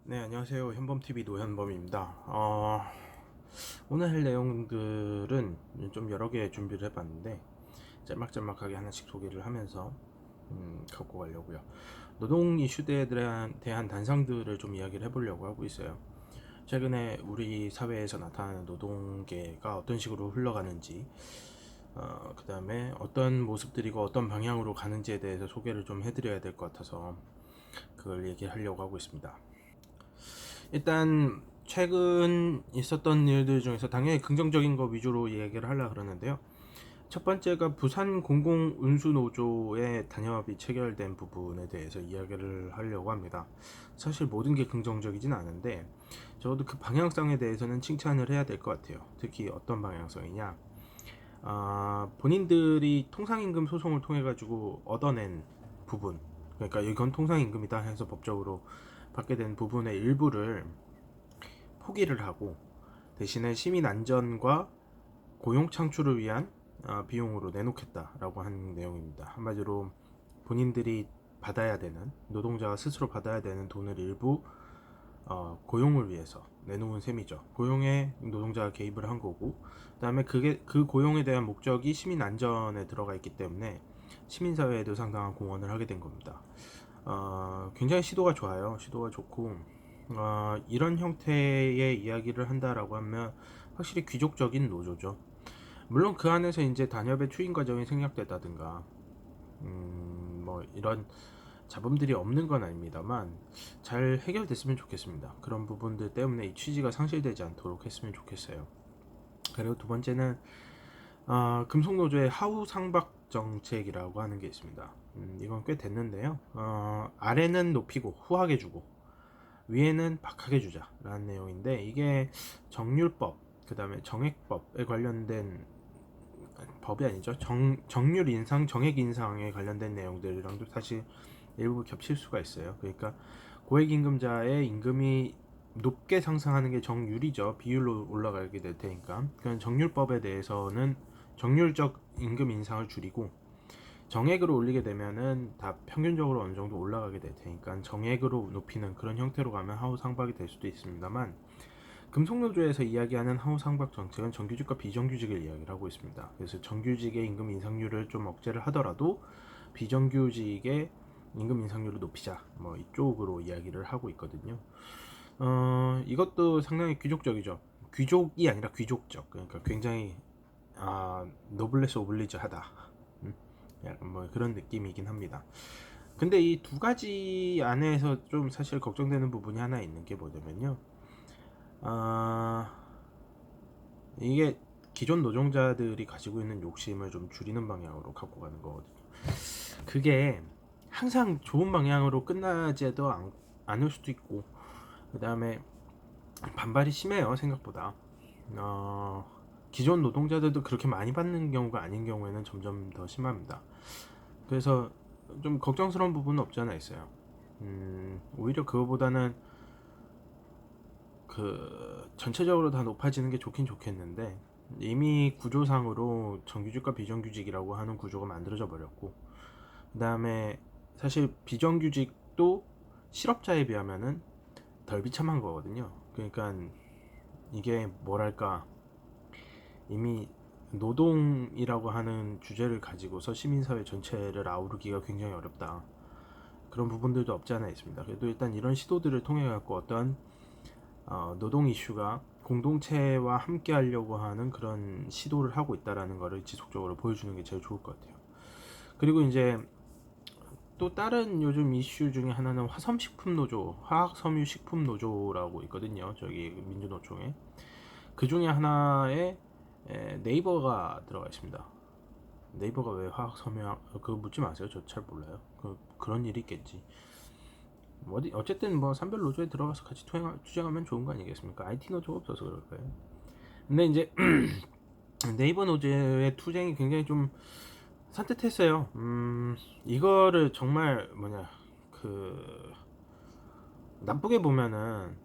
네, 안녕하세요. 현범TV 노현범입니다. 오늘 할 내용들은 좀 여러 개 준비를 해봤는데 짤막짤막하게 하나씩 소개를 하면서 갖고 가려고요. 노동 이슈들에 대한 단상들을 좀 이야기를 해보려고 하고 있어요. 최근에 우리 사회에서 나타나는 노동계가 어떤 식으로 흘러가는지, 그 다음에 어떤 모습들이고 어떤 방향으로 가는지에 대해서 소개를 좀 해드려야 될 것 같아서 그걸 얘기하려고 하고 있습니다. 일단 최근 있었던 일들 중에서 당연히 긍정적인 거 위주로 얘기를 하려고 그러는데요. 첫 번째가 부산 공공운수노조의 단협이 체결된 부분에 대해서 이야기를 하려고 합니다. 사실 모든 게 긍정적이진 않은데 적어도 그 방향성에 대해서는 칭찬을 해야 될 것 같아요. 특히 어떤 방향성이냐, 본인들이 통상임금 소송을 통해 가지고 얻어낸 부분, 그러니까 이건 통상임금이다 해서 법적으로 받게 된 부분의 일부를 포기를 하고 대신에 시민 안전과 고용 창출을 위한 비용으로 내놓겠다라고 하는 내용입니다. 한마디로 본인들이 받아야 되는, 노동자가 스스로 받아야 되는 돈을 일부 고용을 위해서 내놓은 셈이죠. 고용에 노동자가 개입을 한 거고, 그다음에 그 고용에 대한 목적이 시민 안전에 들어가 있기 때문에 시민사회에도 상당한 공헌을 하게 된 겁니다. 굉장히 시도가 좋아요. 시도가 좋고, 이런 형태의 이야기를 한다라고 하면 확실히 귀족적인 노조죠. 물론 그 안에서 이제 단협의 추인 과정이 생략됐다든가, 뭐 이런 잡음들이 없는 건 아닙니다만 잘 해결됐으면 좋겠습니다. 그런 부분들 때문에 이 취지가 상실되지 않도록 했으면 좋겠어요. 그리고 두 번째는 금속노조의 하우 상박 정책이라고 하는 게 있습니다. 이건 꽤 됐는데요. 아래는 높이고 후하게 주고 위에는 박하게 주자라는 내용인데, 이게 정률법, 그 다음에 정액법에 관련된 법이 아니죠. 정률 인상, 정액 인상에 관련된 내용들이랑도 사실 일부 겹칠 수가 있어요. 그러니까 고액임금자의 임금이 높게 상승하는 게 정률이죠. 비율로 올라가게 될 테니까. 그러니까 정률법에 대해서는 정률적 임금 인상을 줄이고, 정액으로 올리게 되면은 다 평균적으로 어느 정도 올라가게 될 테니까 정액으로 높이는 그런 형태로 가면 하우 상박이 될 수도 있습니다만, 금속노조에서 이야기하는 하우 상박 정책은 정규직과 비정규직을 이야기를 하고 있습니다. 그래서 정규직의 임금 인상률을 좀 억제를 하더라도 비정규직의 임금 인상률을 높이자, 뭐 이쪽으로 이야기를 하고 있거든요. 이것도 상당히 귀족적이죠. 귀족이 아니라 귀족적. 그러니까 굉장히 노블레스 오블리주 하다. 약간 뭐 그런 느낌이긴 합니다. 근데 이 두 가지 안에서 좀 사실 걱정되는 부분이 하나 있는 게 뭐냐면요. 아, 이게 기존 노동자들이 가지고 있는 욕심을 좀 줄이는 방향으로 갖고 가는 거거든요. 그게 항상 좋은 방향으로 끝나지도 않을 수도 있고, 그 다음에 반발이 심해요, 생각보다. 어, 기존 노동자들도 그렇게 많이 받는 경우가 아닌 경우에는 점점 더 심합니다. 그래서 좀 걱정스러운 부분은 없지 않아 있어요. 오히려 그거보다는 그 전체적으로 다 높아지는 게 좋긴 좋겠는데, 이미 구조상으로 정규직과 비정규직이라고 하는 구조가 만들어져 버렸고, 그 다음에 사실 비정규직도 실업자에 비하면은 덜 비참한 거거든요. 그러니까 이게 뭐랄까, 이미 노동이라고 하는 주제를 가지고서 시민사회 전체를 아우르기가 굉장히 어렵다. 그런 부분들도 없지 않아 있습니다. 그래도 일단 이런 시도들을 통해 갖고 어떤 노동 이슈가 공동체와 함께 하려고 하는 그런 시도를 하고 있다라는 것을 지속적으로 보여주는 게 제일 좋을 것 같아요. 그리고 이제 또 다른 요즘 이슈 중에 하나는 화섬식품노조, 화학섬유식품노조라고 있거든요. 저기 민주노총에. 그 중에 하나에 네이버가 들어가 있습니다. 네이버가 왜 화학섬유, 그거 묻지 마세요. 저 잘 몰라요. 그런 일이 있겠지. 어쨌든 뭐 산별 노조에 들어가서 같이 투쟁하면 좋은 거 아니겠습니까? IT 노조가 없어서 그럴까요? 근데 이제 네이버 노조의 투쟁이 굉장히 좀 산뜻했어요. 이거를 정말 그 나쁘게 보면은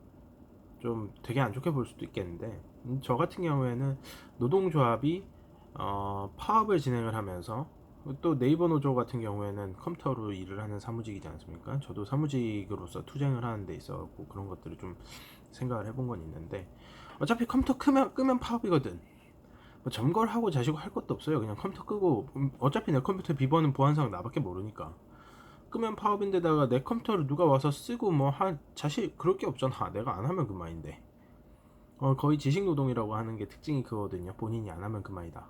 좀 되게 안 좋게 볼 수도 있겠는데, 저 같은 경우에는 노동조합이 파업을 진행을 하면서 또 네이버 노조 같은 경우에는 컴퓨터로 일을 하는 사무직이지 않습니까? 저도 사무직으로서 투쟁을 하는 데 있어서 그런 것들을 좀 생각을 해본 건 있는데, 어차피 컴퓨터 끄면 파업이거든. 뭐 점거를 하고 자시고 할 것도 없어요. 그냥 컴퓨터 끄고, 어차피 내 컴퓨터 비번은 보안상 나밖에 모르니까 끄면 파업인데다가 내 컴퓨터를 누가 와서 쓰고 뭐 한 자시 그럴 게 없잖아. 내가 안 하면 그만인데. 거의 지식노동이라고 하는 게 특징이 그거거든요. 본인이 안 하면 그만이다.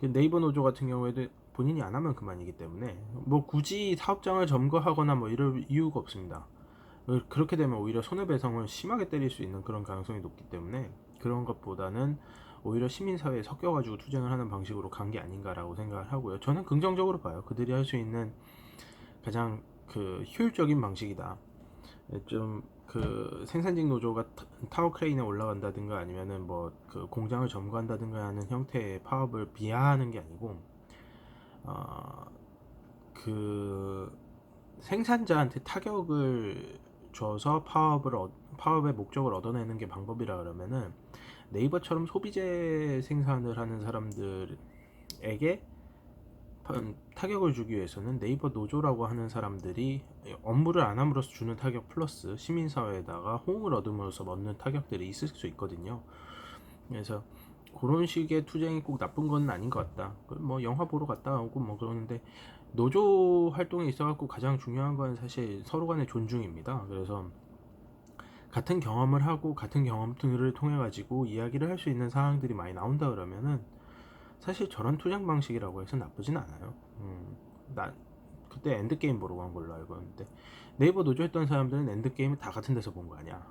네이버 노조 같은 경우에도 본인이 안 하면 그만이기 때문에 뭐 굳이 사업장을 점거하거나 뭐 이럴 이유가 없습니다. 그렇게 되면 오히려 손해배상을 심하게 때릴 수 있는 그런 가능성이 높기 때문에 그런 것보다는 오히려 시민사회에 섞여가지고 투쟁을 하는 방식으로 간 게 아닌가라고 생각을 하고요. 저는 긍정적으로 봐요. 그들이 할 수 있는 가장 그 효율적인 방식이다. 좀 그 생산직 노조가 타워 크레인에 올라간다든가 아니면은 뭐 그 공장을 점거한다든가 하는 형태의 파업을 비하하는 게 아니고 그 생산자한테 타격을 줘서 파업의 목적을 얻어내는 게 방법이라 그러면은 네이버처럼 소비재 생산을 하는 사람들에게 타격을 주기 위해서는 네이버 노조라고 하는 사람들이 업무를 안 함으로써 주는 타격 플러스 시민사회에다가 호응을 얻음으로써 얻는 타격들이 있을 수 있거든요. 그래서 그런 식의 투쟁이 꼭 나쁜 건 아닌 것 같다. 뭐 영화 보러 갔다 오고 뭐 그러는데 노조 활동에 있어갖고 가장 중요한 건 사실 서로 간의 존중입니다. 그래서 같은 경험을 하고 같은 경험들을 통해 가지고 이야기를 할 수 있는 상황들이 많이 나온다 그러면은 사실 저런 투쟁 방식이라고 해서 나쁘진 않아요. 나 그때 엔드게임 보러 간 걸로 알고 있는데 네이버 노조 했던 사람들은 엔드게임을 다 같은 데서 본 거 아니야.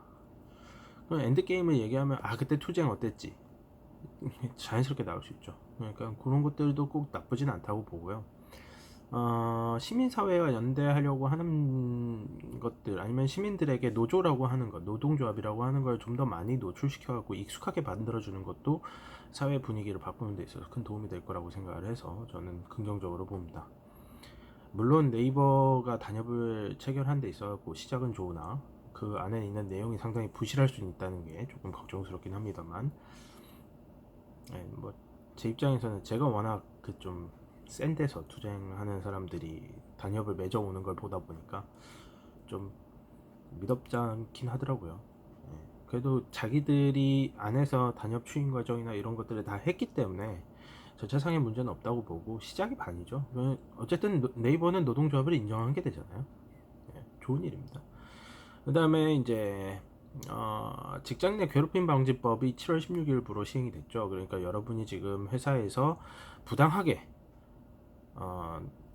그럼 엔드게임을 얘기하면 아 그때 투쟁 어땠지? 자연스럽게 나올 수 있죠. 그러니까 그런 것들도 꼭 나쁘진 않다고 보고요. 시민사회와 연대하려고 하는 것들 아니면 시민들에게 노조라고 하는 것, 노동조합이라고 하는 걸 좀 더 많이 노출시켜갖고 익숙하게 만들어주는 것도 사회 분위기를 바꾸는 데 있어서 큰 도움이 될 거라고 생각을 해서 저는 긍정적으로 봅니다. 물론 네이버가 단협을 체결한 데 있어갖고 시작은 좋으나 그 안에 있는 내용이 상당히 부실할 수 있다는 게 조금 걱정스럽긴 합니다만, 네, 뭐제 입장에서는 제가 워낙 그 좀 센 데서 투쟁하는 사람들이 단협을 맺어오는 걸 보다 보니까 좀 미덥지 않긴 하더라고요. 네, 그래도 자기들이 안에서 단협 추인 과정이나 이런 것들을 다 했기 때문에 절차상의 문제는 없다고 보고 시작이 반이죠. 어쨌든 네이버는 노동조합을 인정한 게 되잖아요. 네, 좋은 일입니다. 그 다음에 이제 직장 내 괴롭힘 방지법이 7월 16일부로 시행이 됐죠. 그러니까 여러분이 지금 회사에서 부당하게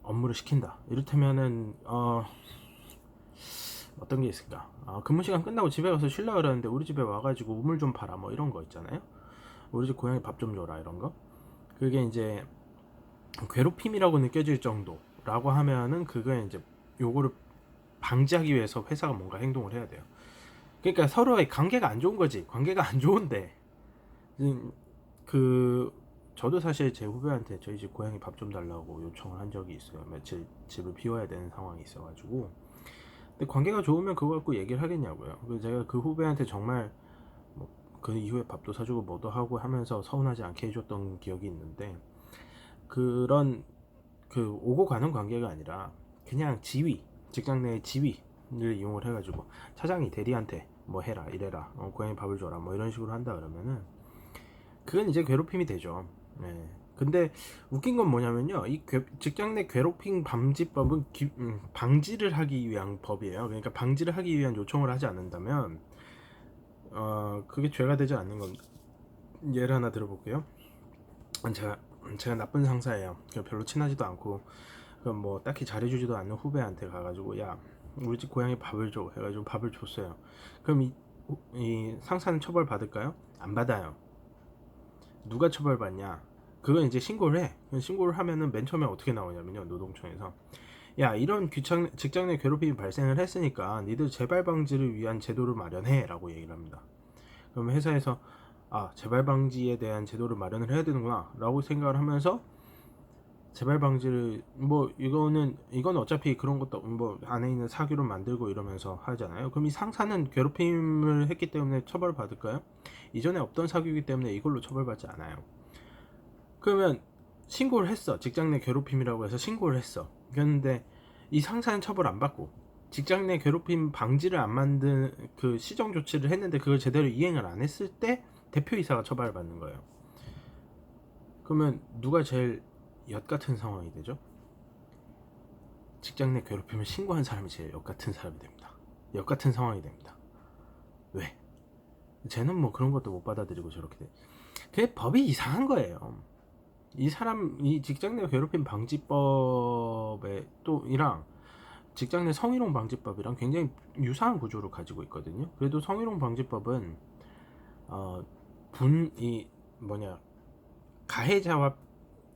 업무를 시킨다. 이를테면은 어떤 게 있을까? 근무 시간 끝나고 집에 가서 쉬려 그러는데 우리 집에 와가지고 우물 좀 팔아 뭐 이런 거 있잖아요. 우리 집 고양이 밥 좀 줘라 이런 거. 그게 이제 괴롭힘이라고 느껴질 정도라고 하면은 그게 이제 요거를 방지하기 위해서 회사가 뭔가 행동을 해야 돼요. 그러니까 서로의 관계가 안 좋은 거지. 관계가 안 좋은데 그 저도 사실 제 후배한테 저희 집 고양이 밥 좀 달라고 요청을 한 적이 있어요. 며칠 집을 비워야 되는 상황이 있어가지고. 근데 관계가 좋으면 그거 갖고 얘기를 하겠냐고요. 그래서 제가 그 후배한테 정말 그 이후에 밥도 사주고 뭐도 하고 하면서 서운하지 않게 해줬던 기억이 있는데, 그런 그 오고 가는 관계가 아니라 그냥 지위, 직장 내의 지위를 이용을 해가지고 차장이 대리한테 뭐 해라 이래라 고양이 밥을 줘라 뭐 이런 식으로 한다 그러면은 그건 이제 괴롭힘이 되죠. 네. 근데 웃긴 건 뭐냐면요, 이 직장 내 괴롭힘 방지법은 방지를 하기 위한 법이에요. 그러니까 방지를 하기 위한 요청을 하지 않는다면 그게 죄가 되지 않는 겁니다. 예를 하나 들어볼게요. 제가 나쁜 상사예요. 별로 친하지도 않고 뭐 딱히 잘해주지도 않는 후배한테 가가지고 야 우리 집 고양이 밥을 줘 해가지고 밥을 줬어요. 그럼 이 상사는 처벌 받을까요? 안 받아요. 누가 처벌받냐? 그건 이제 신고를 해. 신고를 하면은 맨 처음에 어떻게 나오냐면요, 노동청에서 야 이런 직장 내 괴롭힘이 발생을 했으니까 니들 재발 방지를 위한 제도를 마련해 라고 얘기를 합니다. 그럼 회사에서 재발 방지에 대한 제도를 마련을 해야 되는구나 라고 생각을 하면서 재발 방지를 이건 어차피 그런 것도 뭐 안에 있는 사규를 만들고 이러면서 하잖아요. 그럼 이 상사는 괴롭힘을 했기 때문에 처벌을 받을까요? 이전에 없던 사규이기 때문에 이걸로 처벌받지 않아요. 그러면 신고를 했어. 직장 내 괴롭힘이라고 해서 신고를 했어. 그런데 이 상사는 처벌 안 받고 직장 내 괴롭힘 방지를 안 만든 그 시정 조치를 했는데 그걸 제대로 이행을 안 했을 때 대표이사가 처벌을 받는 거예요. 그러면 누가 제일 엿 같은 상황이 되죠? 직장 내 괴롭힘을 신고한 사람이 제일 엿 같은 사람이 됩니다. 엿 같은 상황이 됩니다. 왜? 쟤는 뭐 그런 것도 못 받아들이고 저렇게 돼. 그게 법이 이상한 거예요. 이 직장 내 괴롭힘 방지법에 또이랑 직장 내 성희롱 방지법이랑 굉장히 유사한 구조를 가지고 있거든요. 그래도 성희롱 방지법은 이 뭐냐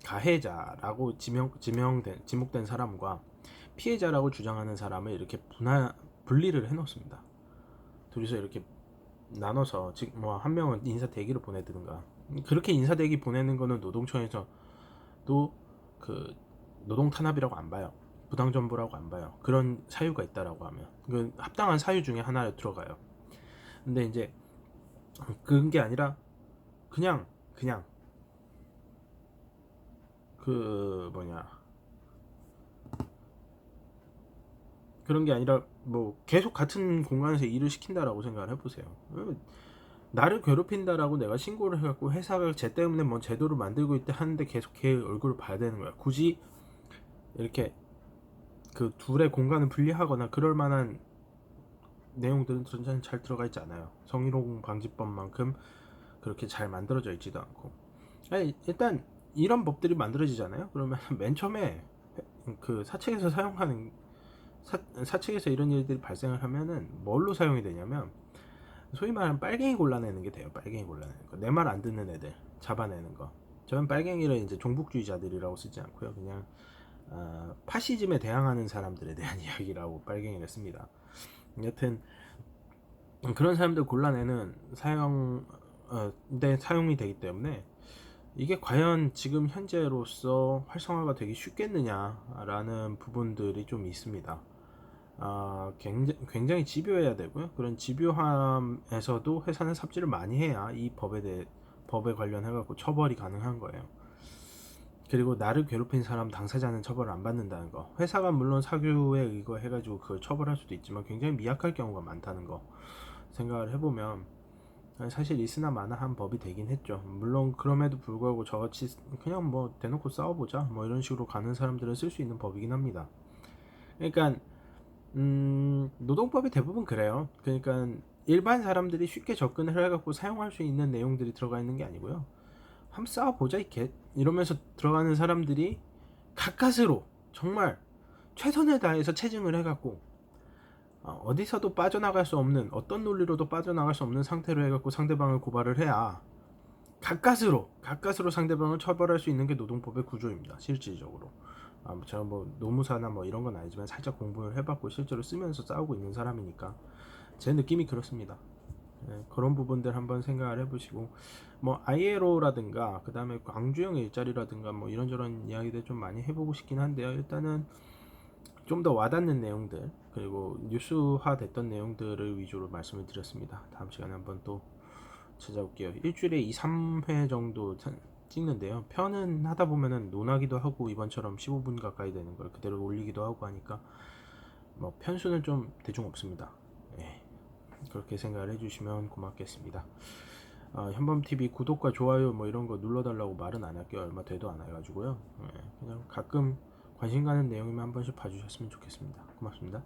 가해자라고 지목된 사람과 피해자라고 주장하는 사람을 이렇게 분리를 해놓습니다. 둘이서 이렇게 나눠서 뭐 한 명은 인사대기를 보내든가 그렇게 인사대기 보내는 거는 노동청에서도 그 노동 탄압이라고 안 봐요. 부당정보라고 안 봐요. 그런 사유가 있다라고 하면 그 합당한 사유 중에 하나에 들어가요. 근데 이제 그런 게 아니라 그냥 그 뭐냐 그런 게 아니라 뭐 계속 같은 공간에서 일을 시킨다라고 생각을 해보세요. 나를 괴롭힌다라고 내가 신고를 해갖고 회사가 쟤 때문에 뭔 제도를 만들고 있대 하는데 계속 걔 얼굴을 봐야 되는 거야. 굳이 이렇게 그 둘의 공간을 분리하거나 그럴 만한 내용들은 전혀 잘 들어가 있지 않아요. 성희롱 방지법만큼 그렇게 잘 만들어져 있지도 않고. 아니, 일단 이런 법들이 만들어지잖아요. 그러면 맨 처음에 그 사측에서 사용하는 사측에서 이런 일들이 발생을 하면은 뭘로 사용이 되냐면 소위 말하는 빨갱이 골라내는 게 돼요. 빨갱이 골라내는 거. 내 말 안 듣는 애들 잡아내는 거. 저는 빨갱이를 이제 종북주의자들이라고 쓰지 않고요. 그냥 파시즘에 대항하는 사람들에 대한 이야기라고 빨갱이를 씁니다. 여튼 그런 사람들 골라내는 사용이 되기 때문에 이게 과연 지금 현재로서 활성화가 되기 쉽겠느냐라는 부분들이 좀 있습니다. 굉장히 집요해야 되고요. 그런 집요함에서도 회사는 삽질을 많이 해야 이 법에 관련해갖고 처벌이 가능한 거예요. 그리고 나를 괴롭힌 사람 당사자는 처벌을 안 받는다는 거. 회사가 물론 사규에 의거해가지고 그걸 처벌할 수도 있지만 굉장히 미약할 경우가 많다는 거 생각을 해보면 사실 있으나 마나한 법이 되긴 했죠. 물론 그럼에도 불구하고 저같이 그냥 뭐 대놓고 싸워보자 뭐 이런 식으로 가는 사람들은 쓸 수 있는 법이긴 합니다. 그러니까 노동법이 대부분 그래요. 그러니까 일반 사람들이 쉽게 접근을 해갖고 사용할 수 있는 내용들이 들어가 있는 게 아니고요. 한번 싸워보자 이렇게 이러면서 들어가는 사람들이 가까스로 정말 최선을 다해서 체증을 해갖고 어디서도 빠져나갈 수 없는 어떤 논리로도 빠져나갈 수 없는 상태로 해갖고 상대방을 고발을 해야 가까스로 상대방을 처벌할 수 있는 게 노동법의 구조입니다. 실질적으로 제가 뭐 노무사나 뭐 이런 건 아니지만 살짝 공부를 해봤고 실제로 쓰면서 싸우고 있는 사람이니까 제 느낌이 그렇습니다. 그런 부분들 한번 생각을 해보시고 뭐 ILO라든가 그 다음에 광주형 일자리라든가 뭐 이런저런 이야기들 좀 많이 해보고 싶긴 한데요. 일단은 좀 더 와닿는 내용들 그리고 뉴스화 됐던 내용들을 위주로 말씀을 드렸습니다. 다음 시간에 한번 또 찾아올게요. 일주일에 2, 3회 정도 찍는데요. 편은 하다 보면은 논하기도 하고 이번처럼 15분 가까이 되는 걸 그대로 올리기도 하고 하니까 뭐 편수는 좀 대충 없습니다. 그렇게 생각을 해주시면 고맙겠습니다. 현범TV 구독과 좋아요 뭐 이런 거 눌러달라고 말은 안 할게요. 얼마 되도 안 해가지고요. 그냥 가끔 관심 가는 내용이면 한 번씩 봐주셨으면 좋겠습니다. 고맙습니다.